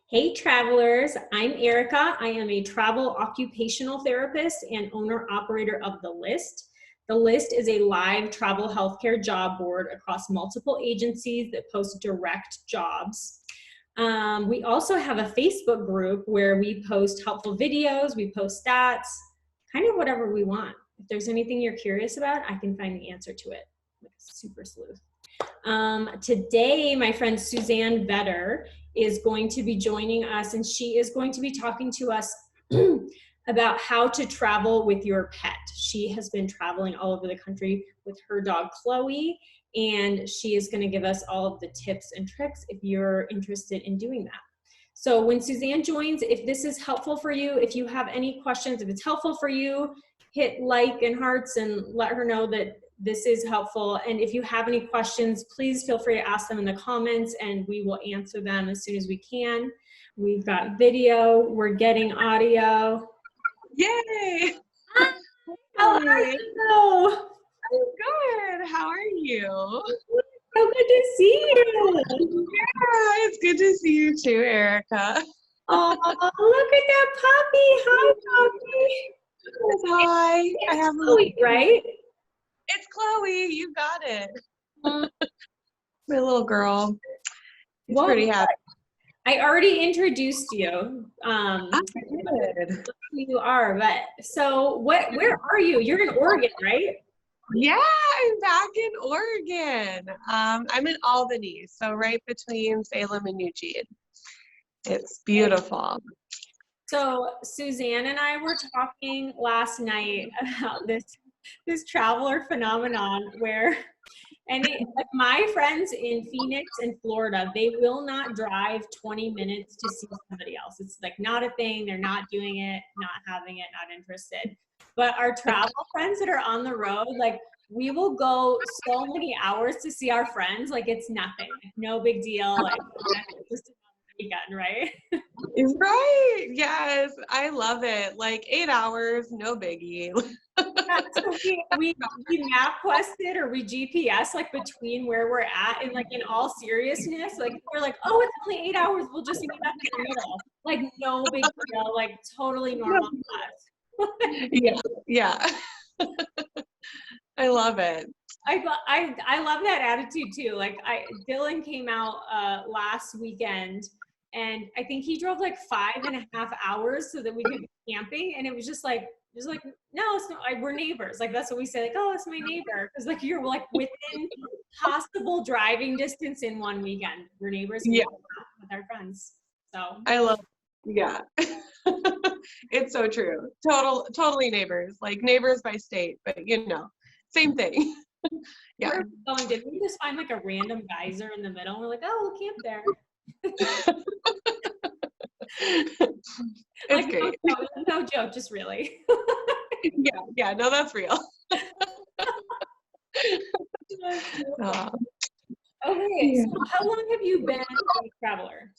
Hey travelers, I'm Erica. I am a travel occupational therapist and owner operator of The List. The List is a live travel healthcare job board across multiple agencies that post direct jobs. We also have a Facebook group where we post helpful videos, we post stats, kind of whatever we want. If there's anything you're curious about, I can find the answer to it. Like a super sleuth. Today, my friend Suzanne Vetter is going to be joining us, and she is going to be talking to us about how to travel with your pet. She has been traveling all over the country with her dog Chloe, and she is going to give us all of the tips and tricks if you're interested in doing that. So when Suzanne joins, if this is helpful for you, if you have any questions, if it's helpful for you, hit like and hearts and let her know that this is helpful. And if you have any questions, please feel free to ask them in the comments and we will answer them as soon as we can. We've got video, we're getting audio. Yay! Hi, how are you? I'm good. How are you? So good to see you. Yeah, it's good to see you too, Erica. Oh, look at that puppy. Hi, puppy. Hi. It's Chloe, right? It's Chloe. You got it. My little girl. She's pretty happy. I already introduced you. Good. Who you are, but so where are you? You're in Oregon, right? Yeah, I'm back in Oregon. I'm in Albany, so right between Salem and Eugene. It's beautiful. So Suzanne and I were talking last night about this traveler phenomenon where like my friends in Phoenix and Florida, they will not drive 20 minutes to see somebody else. It's like not a thing. They're not doing it, not having it, not interested. But our travel friends that are on the road, like we will go so many hours to see our friends. Like it's nothing, no big deal. Like just another weekend, right? Right. Yes. I love it. Like 8 hours, no biggie. Yeah, so we MapQuested or we GPS like between where we're at, and like in all seriousness, like we're like, oh, it's only 8 hours. We'll just meet up in the middle. Like no big deal. Like totally normal class. Yeah. Yeah. I love it. I love that attitude too. Like Dylan came out last weekend, and I think he drove like 5.5 hours so that we could be camping, and it was just like no, it's not. We're neighbors. Like that's what we say. Like, oh, it's my neighbor, because like you're like within possible driving distance in one weekend. We're neighbors. Yeah, with our friends. So I love. Yeah, it's so true. Totally neighbors. Like neighbors by state, but same thing. Yeah. Did we just find like a random geyser in the middle? And we're like, oh, we'll camp there. It's like, great. No joke, just really. Yeah, no, that's real. Okay, so how long have you been a traveler?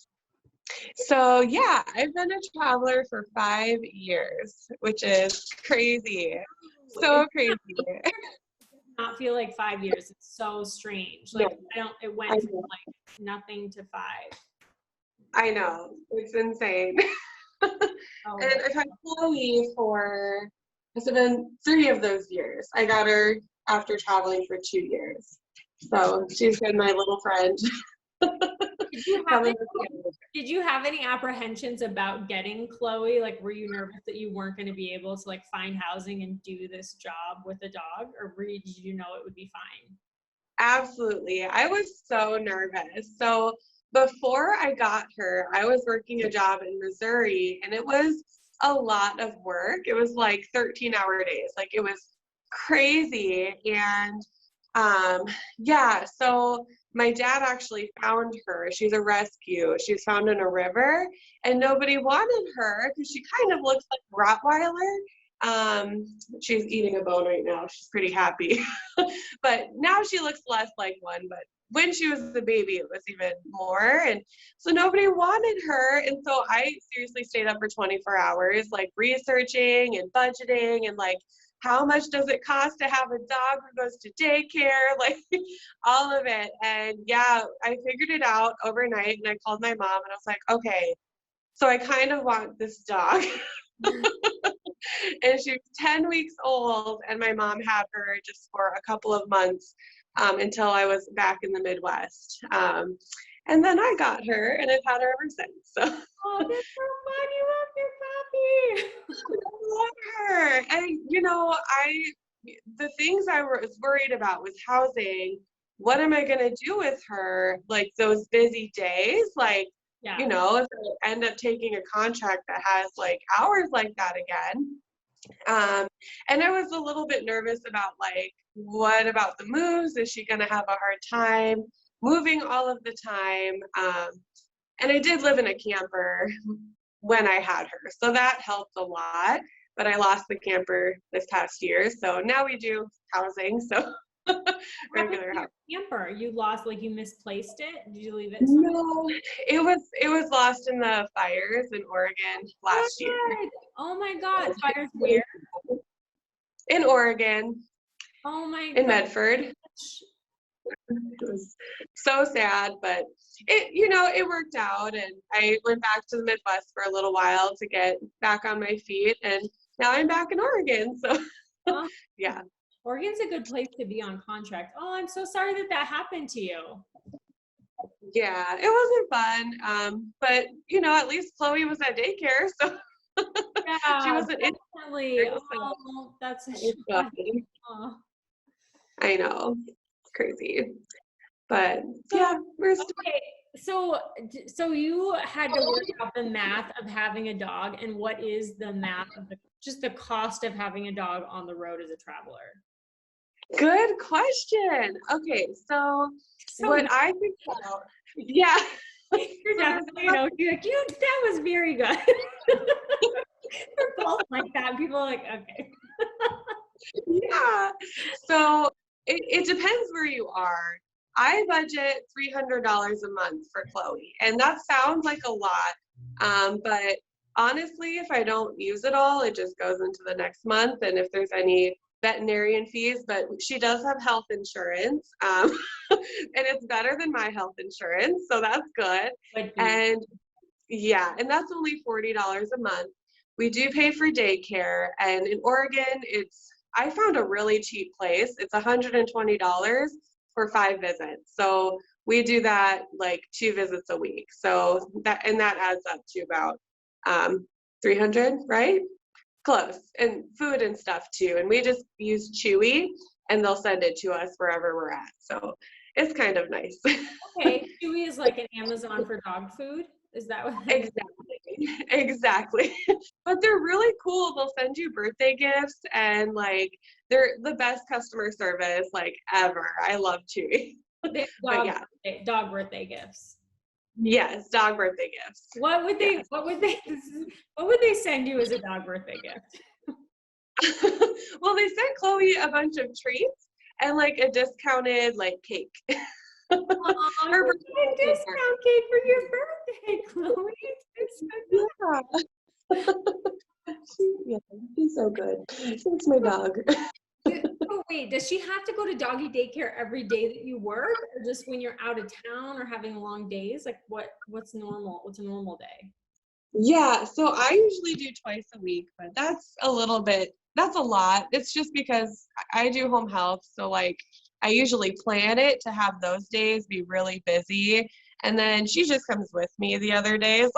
So yeah, I've been a traveler for 5 years, which is crazy. So crazy. It does not feel like 5 years. It's so strange. Like it went from like nothing to 5. I know. It's insane. And I've had Chloe for, it's been 3 of those years. I got her after traveling for 2 years. So she's been my little friend. Did you have any apprehensions about getting Chloe? Like, were you nervous that you weren't going to be able to like find housing and do this job with a dog, or did you know it would be fine? Absolutely. I was so nervous. So before I got her, I was working a job in Missouri, and it was a lot of work. It was like 13-hour days. Like it was crazy. And yeah, so my dad actually found her. She's a rescue. She was found in a river, and nobody wanted her because she kind of looks like a Rottweiler. She's eating a bone right now. She's pretty happy. But now she looks less like one, but when she was a baby, it was even more. And so nobody wanted her. And so I seriously stayed up for 24 hours, like researching and budgeting and like, how much does it cost to have a dog who goes to daycare? Like all of it. And yeah, I figured it out overnight, and I called my mom and I was like, okay, So I kind of want this dog. And she was 10 weeks old, and my mom had her just for a couple of months until I was back in the Midwest. And then I got her, and I've had her ever since. So Oh, that's so fun. You love your puppy. I love her. And, the things I was worried about was housing. What am I going to do with her? Like those busy days, like, Yeah. if I end up taking a contract that has like hours like that again. And I was a little bit nervous about like, what about the moves? Is she going to have a hard time moving all of the time? And I did live in a camper when I had her, so that helped a lot. But I lost the camper this past year, so now we do housing. So regular house. Camper, you lost, like you misplaced it? Did you leave it somewhere? No, it was lost in the fires in Oregon last year. Oh my God, fires where? In Oregon, Oh my in God. Medford. It was so sad, but it worked out, and I went back to the Midwest for a little while to get back on my feet, and now I'm back in Oregon. So yeah. Oregon's a good place to be on contract. Oh, I'm so sorry that happened to you. Yeah, it wasn't fun. But at least Chloe was at daycare, so Yeah, she wasn't definitely. Oh, that's a shock. Oh. I know. It's crazy. But yeah, we're still. Okay. So you had to work out the math of having a dog, and what is the math of just the cost of having a dog on the road as a traveler? Good question. Okay, so what I think about, yeah. You're definitely, you're like, that was very good. For both like that, people are like, okay. Yeah. So it depends where you are. I budget $300 a month for Chloe, and that sounds like a lot. But honestly, if I don't use it all, it just goes into the next month. And if there's any veterinarian fees, but she does have health insurance, and it's better than my health insurance, so that's good. And yeah, and that's only $40 a month. We do pay for daycare, and in Oregon, I found a really cheap place. It's $120 for 5 visits. So we do that like 2 visits a week. So that adds up to about 300, right? Close. And food and stuff too. And we just use Chewy, and they'll send it to us wherever we're at. So it's kind of nice. Okay, Chewy is like an Amazon for dog food. Is that what? Exactly. But they're really cool. They'll send you birthday gifts, and like they're the best customer service like ever. I love Chewy. Dog birthday gifts. Yes, dog birthday gifts. What would they send you as a dog birthday gift? Well, they sent Chloe a bunch of treats and like a discounted like cake. Her birthday discount cake for your birthday, Chloe. Yeah, she's so good. It's my dog. Oh, wait, does she have to go to doggy daycare every day that you work, or just when you're out of town or having long days? Like what's normal? What's a normal day? Yeah, so I usually do twice a week, but that's a lot. It's just because I do home health, so like I usually plan it to have those days be really busy, and then she just comes with me the other days.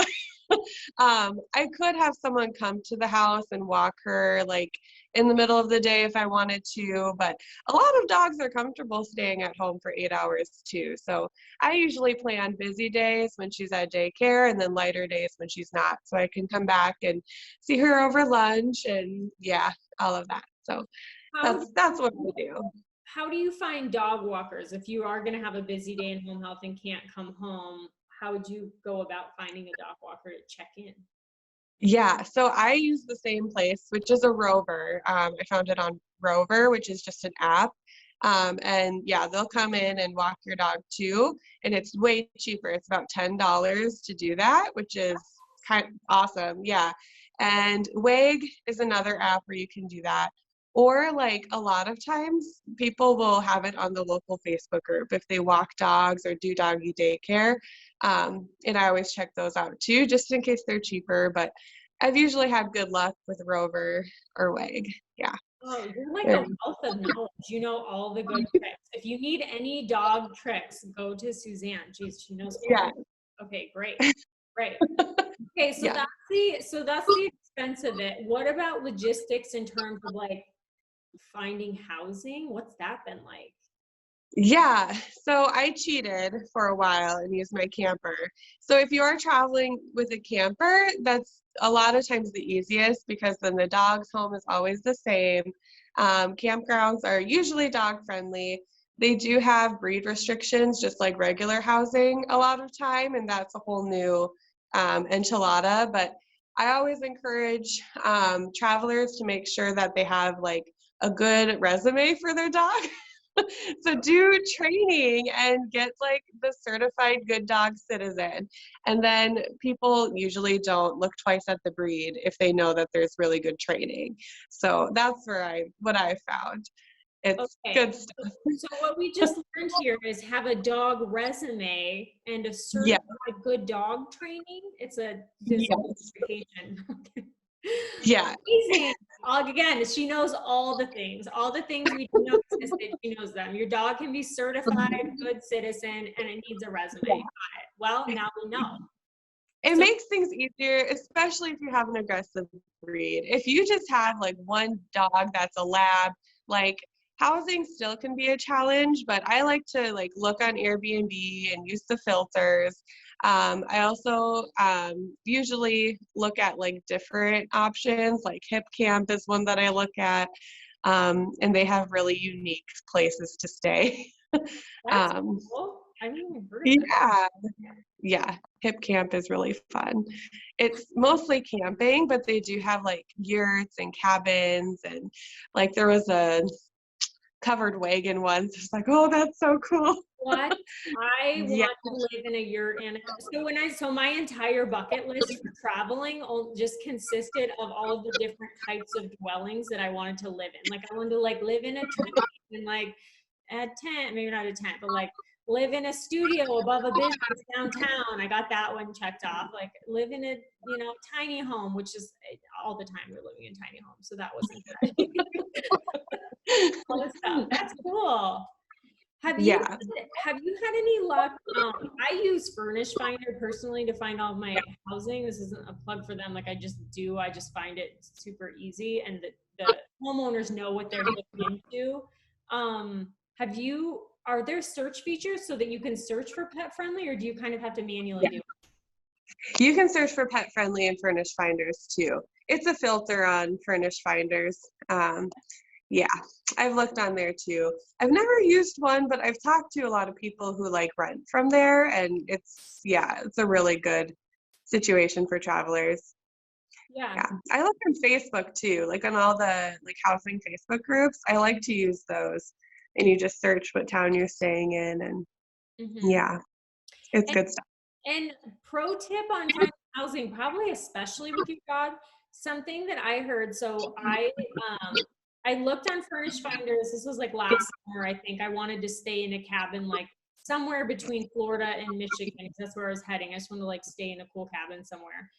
I could have someone come to the house and walk her like in the middle of the day if I wanted to, but a lot of dogs are comfortable staying at home for 8 hours too. So I usually plan busy days when she's at daycare and then lighter days when she's not, so I can come back and see her over lunch and yeah, all of that. So that's what we do. How do you find dog walkers if you are going to have a busy day in home health and can't come home? How would you go about finding a dog walker to check in? Yeah, so I use the same place, which is a Rover. I found it on Rover, which is just an app. And yeah, they'll come in and walk your dog too. And it's way cheaper. It's about $10 to do that, which is kind of awesome. Yeah. And Wag is another app where you can do that. Or like a lot of times people will have it on the local Facebook group if they walk dogs or do doggy daycare. And I always check those out too, just in case they're cheaper. But I've usually had good luck with Rover or Wag. Yeah. Oh, you're like a And wealth of knowledge. You know all the good tricks. If you need any dog tricks, go to Suzanne. She knows all. yeah. Okay, great. Great. Okay, so Yeah. that's the expense of it. What about logistics in terms of like finding housing? What's that been like? Yeah, so I cheated for a while and used my camper. So if you are traveling with a camper, that's a lot of times the easiest because then the dog's home is always the same. Campgrounds are usually dog friendly. They do have breed restrictions, just like regular housing a lot of time, and that's a whole new enchilada. But I always encourage travelers to make sure that they have like a good resume for their dog. So do training and get like the certified good dog citizen. And then people usually don't look twice at the breed if they know that there's really good training. So that's what I found. It's Okay. good stuff. So what we just learned here is have a dog resume and a Yeah. certified good dog training. It's a physical Yes. certification. Yeah. Amazing. Again, she knows all the things. All the things we didn't know existed, she knows them. Your dog can be certified good citizen and it needs a resume. Got it. Well, now we know. It So makes things easier, especially if you have an aggressive breed. If you just have like one dog that's a lab, like housing still can be a challenge, but I like to like look on Airbnb and use the filters. I also usually look at like different options, like Hip Camp is one that I look at, and they have really unique places to stay. that's um, cool. I haven't even heard of that. yeah, yeah, Hip Camp is really fun. It's mostly camping, but they do have like yurts and cabins, and like there was a covered wagon once. It's like, oh, that's so cool. What? I Yeah. want to live in a yurt and so my entire bucket list for traveling just consisted of all of the different types of dwellings that I wanted to live in. Like I wanted to like live in a tree and like a tent, maybe not a tent, but like live in a studio above a business downtown. I got that one checked off. Like live in a, tiny home, which is all the time we're living in tiny homes. So that wasn't good. All this stuff. That's cool. Have you Yeah. have you had any luck? I use Furnish Finder personally to find all my housing. This isn't a plug for them. Like I just do. I just find it super easy, and the homeowners know what they're getting into. Have you? Are there search features so that you can search for pet friendly, or do you kind of have to manually do it? You can search for pet friendly and furnish finders too. It's a filter on furnish finders. Yeah, I've looked on there too. I've never used one, but I've talked to a lot of people who like rent from there, and it's a really good situation for travelers. Yeah. Yeah, I look on Facebook too, like on all the like housing Facebook groups. I like to use those, and you just search what town you're staying in, and Mm-hmm. yeah, it's good stuff. And pro tip on finding housing, probably especially with your dog, something that I heard. So I looked on Furnish Finders. This was like last summer, I think. I wanted to stay in a cabin like somewhere between Florida and Michigan because that's where I was heading. I just wanted to like stay in a cool cabin somewhere.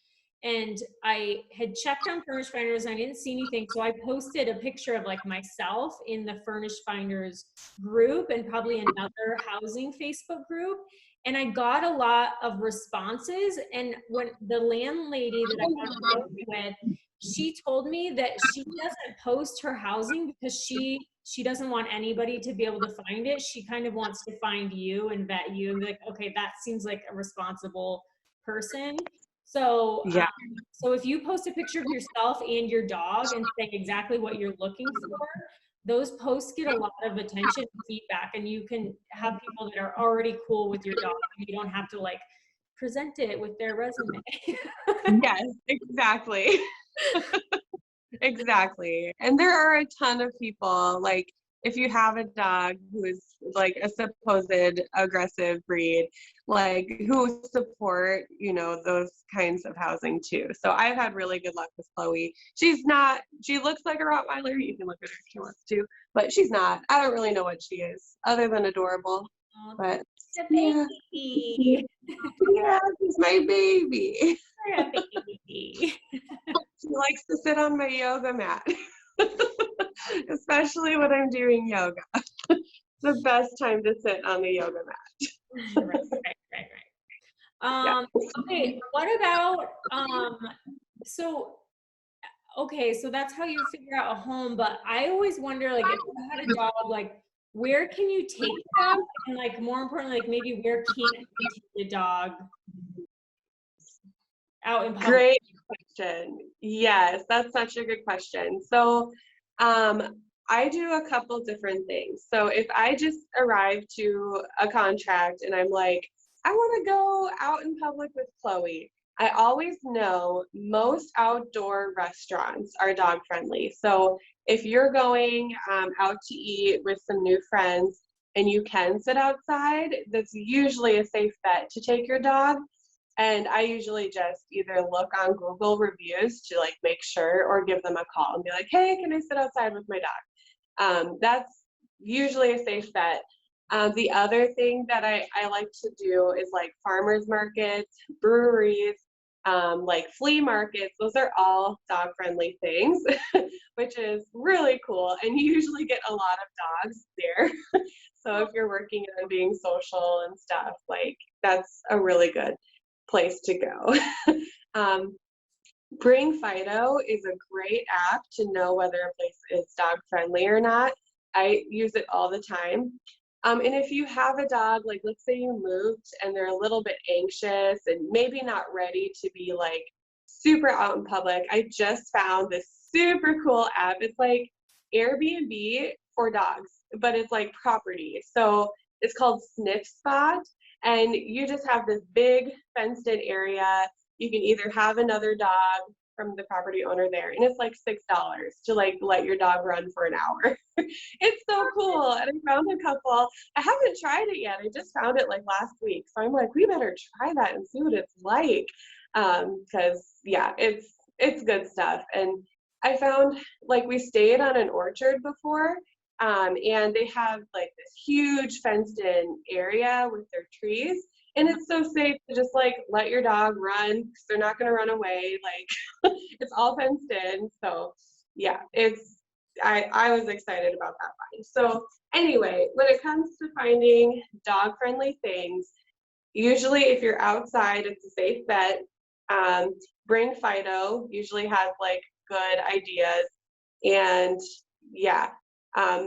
And I had checked on Furnish Finders and I didn't see anything. So I posted a picture of like myself in the Furnish Finders group and probably another housing Facebook group. And I got a lot of responses. And when the landlady that I got with, she told me that she doesn't post her housing because she doesn't want anybody to be able to find it. She kind of wants to find you and vet you and be like, okay, that seems like a responsible person. So, Yeah, so if you post a picture of yourself and your dog and say exactly what you're looking for, those posts get a lot of attention and feedback, and you can have people that are already cool with your dog. You don't have to like present it with their resume. yes, exactly. Exactly. And there are a ton of people like if you have a dog who is like a supposed aggressive breed, like who support, you know, those kinds of housing too. So I've had really good luck with Chloe. She looks like a Rottweiler. You can look at her if she wants to, but she's not. I don't really know what she is other than adorable. Oh, But the yeah, baby. yeah, she's my baby. You're a baby. She likes to sit on my yoga mat, especially when I'm doing yoga. The best time to sit on the yoga mat. Right. Yeah. Okay, what about, so, okay, so that's how you figure out a home, but I always wonder, like, if you had a dog, like, where can you take them? And like, more importantly, like maybe where can't you take the dog out in public? Great question. Yes, that's such a good question. So, I do a couple different things. So if I just arrive to a contract and I'm like, I want to go out in public with Chloe, I always know most outdoor restaurants are dog friendly. So if you're going out to eat with some new friends and you can sit outside, that's usually a safe bet to take your dog. And I usually just either look on Google reviews to like make sure or give them a call and be like, hey, can I sit outside with my dog? That's usually a safe bet. The other thing that I like to do is like farmers markets, breweries, like flea markets. Those are all dog friendly things, which is really cool. And you usually get a lot of dogs there. So if you're working on being social and stuff, like that's a really good place to go. Bring Fido is a great app to know whether a place is dog friendly or not. I use it all the time. And if you have a dog, like let's say you moved and they're a little bit anxious and maybe not ready to be like super out in public, I just found this super cool app. It's like Airbnb for dogs, but it's like property. So it's called Sniff Spot. And you just have this big fenced in area. You can either have another dog from the property owner there, and it's like $6 to like let your dog run for an hour. It's so cool. And I found a couple. I haven't tried it yet. I just found it like last week. So I'm like, we better try that and see what it's like. Because yeah, it's good stuff. And I found like we stayed on an orchard before. And they have like this huge fenced in area with their trees. And it's so safe to just like let your dog run because they're not going to run away. Like it's all fenced in. So yeah, I was excited about that find. So anyway, when it comes to finding dog friendly things, usually if you're outside, it's a safe bet. Bring Fido usually has like good ideas. And yeah,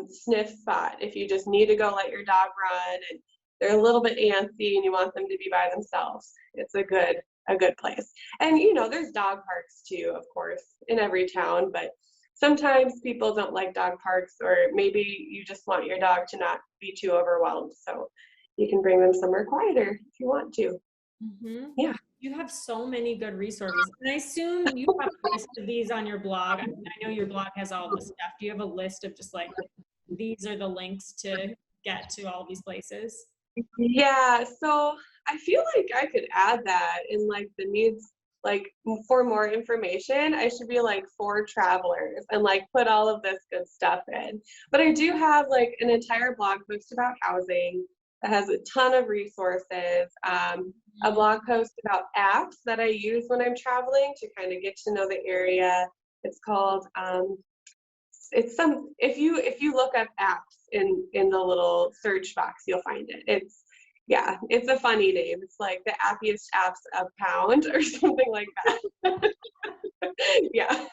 Sniff Spot if you just need to go let your dog run and they're a little bit antsy and you want them to be by themselves. It's a good place. And you know, there's dog parks too, of course, in every town, but sometimes people don't like dog parks, or maybe you just want your dog to not be too overwhelmed. So you can bring them somewhere quieter if you want to. Mm-hmm. Yeah. You have so many good resources. And I assume you have a list of these on your blog. I know your blog has all the stuff. Do you have a list of just like, these are the links to get to all these places? Yeah, so I feel like I could add that in like the needs, like for more information, I should be like for travelers and like put all of this good stuff in. But I do have like an entire blog post about housing that has a ton of resources, a blog post about apps that I use when I'm traveling to kind of get to know the area. It's called it's some if you look up apps in the little search box, you'll find it. It's a funny name. It's like the appiest apps of pound or something like that. Yeah.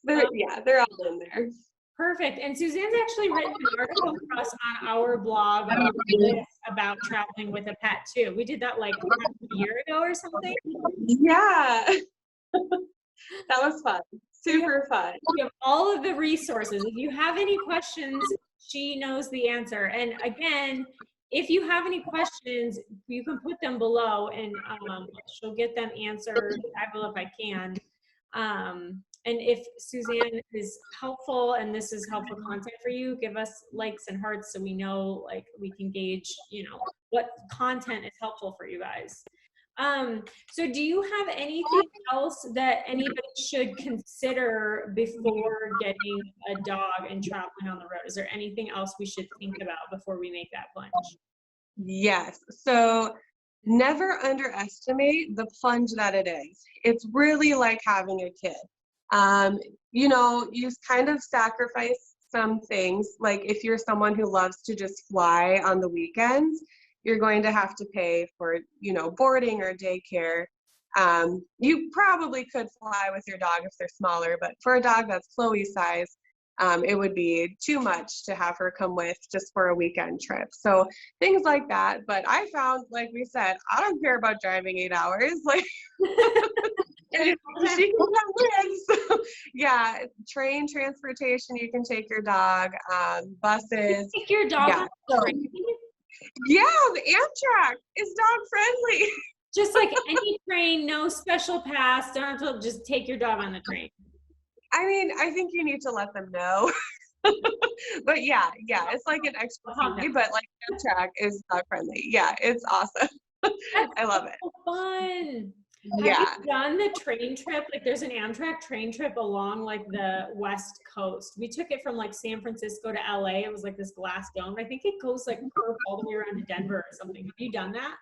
They're all in there. Perfect. And Suzanne's actually written an article for us on our blog about traveling with a pet too. We did that like a year ago or something. Yeah. That was fun. Super fun. You have all of the resources. If you have any questions, she knows the answer. And again, if you have any questions, you can put them below and she'll get them answered. I will if I can. And if Suzanne is helpful and this is helpful content for you, give us likes and hearts so we know, like, we can gauge, what content is helpful for you guys. So do you have anything else that anybody should consider before getting a dog and traveling on the road? Is there anything else we should think about before we make that plunge? Yes. So never underestimate the plunge that it is. It's really like having a kid. You kind of sacrifice some things. Like if you're someone who loves to just fly on the weekends, you're going to have to pay for, boarding or daycare. You probably could fly with your dog if they're smaller, but for a dog that's Chloe's size, it would be too much to have her come with just for a weekend trip. So things like that. But I found, like we said, I don't care about driving 8 hours. Like, and she can come with. So, yeah, train transportation, you can take your dog, buses. Take your dog yeah. on the train? Yeah, the Amtrak is dog friendly. Just like any train, no special pass, don't have to just take your dog on the train. I mean, I think you need to let them know. But yeah, it's like an extra fee, but like Amtrak is dog friendly. Yeah, it's awesome. I love it. So fun. Yeah. Have you done the train trip? Like there's an Amtrak train trip along like the West Coast. We took it from like San Francisco to LA. It was like this glass dome. I think it goes like all the way around to Denver or something. Have you done that?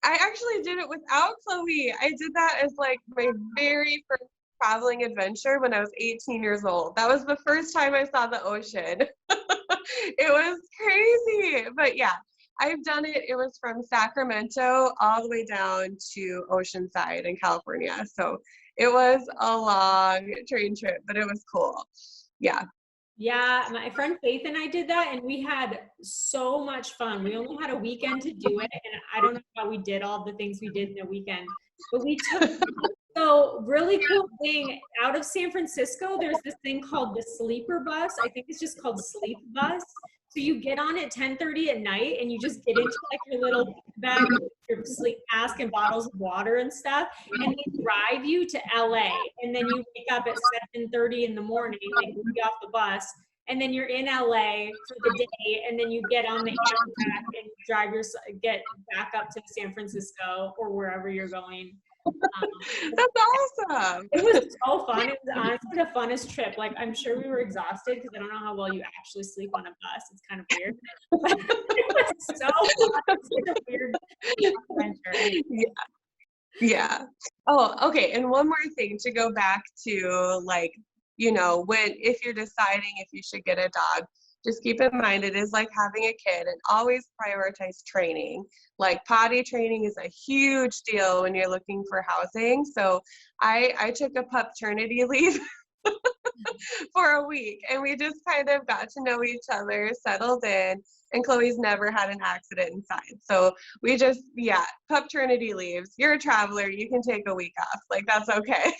I actually did it without Chloe. I did that as like my very first traveling adventure when I was 18 years old. That was the first time I saw the ocean. It was crazy. But yeah, I've done it. It was from Sacramento all the way down to Oceanside in California. So it was a long train trip, but it was cool. Yeah. Yeah, my friend Faith and I did that, and we had so much fun. We only had a weekend to do it, and I don't know how we did all the things we did in a weekend, but we took, so really cool thing, out of San Francisco, there's this thing called the sleeper bus. I think it's just called Sleep Bus. So you get on at 10:30 at night, and you just get into like your little bag with your sleep mask and bottles of water and stuff, and they drive you to LA, and then you wake up at 7:30 in the morning, they get you off the bus, and then you're in LA for the day, and then you get on the Amtrak and get back up to San Francisco or wherever you're going. That's awesome. It was so fun. It was honestly the funnest trip. Like, I'm sure we were exhausted because I don't know how well you actually sleep on a bus. It's kind of weird. But it was so fun. It's such a weird adventure. Yeah. Oh, okay. And one more thing to go back to, like, if you're deciding if you should get a dog, just keep in mind it is like having a kid, and always prioritize training. Like potty training is a huge deal when you're looking for housing. So I took a pupternity leave for a week, and we just kind of got to know each other, settled in, and Chloe's never had an accident inside. So we just, pupternity leaves. You're a traveler, you can take a week off. Like, that's okay.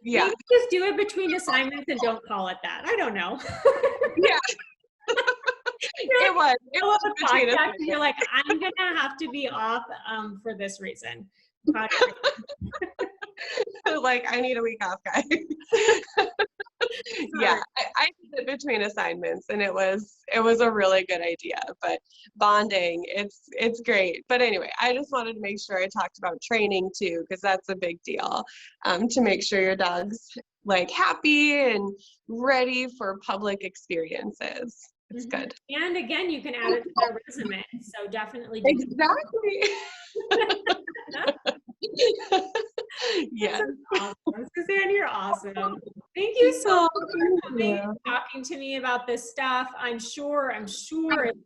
Yeah. Maybe just do it between assignments and don't call it that. I don't know. Yeah. It was between assignments. You're like, I'm gonna have to be off for this reason. Like, I need a week off, guys. Yeah, I did it between assignments, and it was a really good idea. But bonding, it's great. But anyway, I just wanted to make sure I talked about training too, because that's a big deal, to make sure your dog's like happy and ready for public experiences. It's good. And again, you can add it to their resume. So definitely do exactly. Yes. Awesome. Suzanne, you're awesome. Thank you so much for coming and talking to me about this stuff. I'm sure it's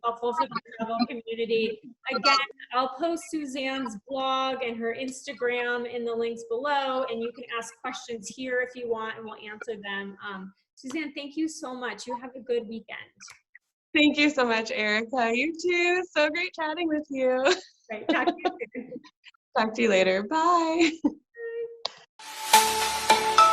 helpful for the travel community. Again, I'll post Suzanne's blog and her Instagram in the links below, and you can ask questions here if you want, and we'll answer them. Suzanne, thank you so much. You have a good weekend. Thank you so much, Erica. You too. So great chatting with you. Great. Talk to you soon. Talk to you later. Bye. Bye.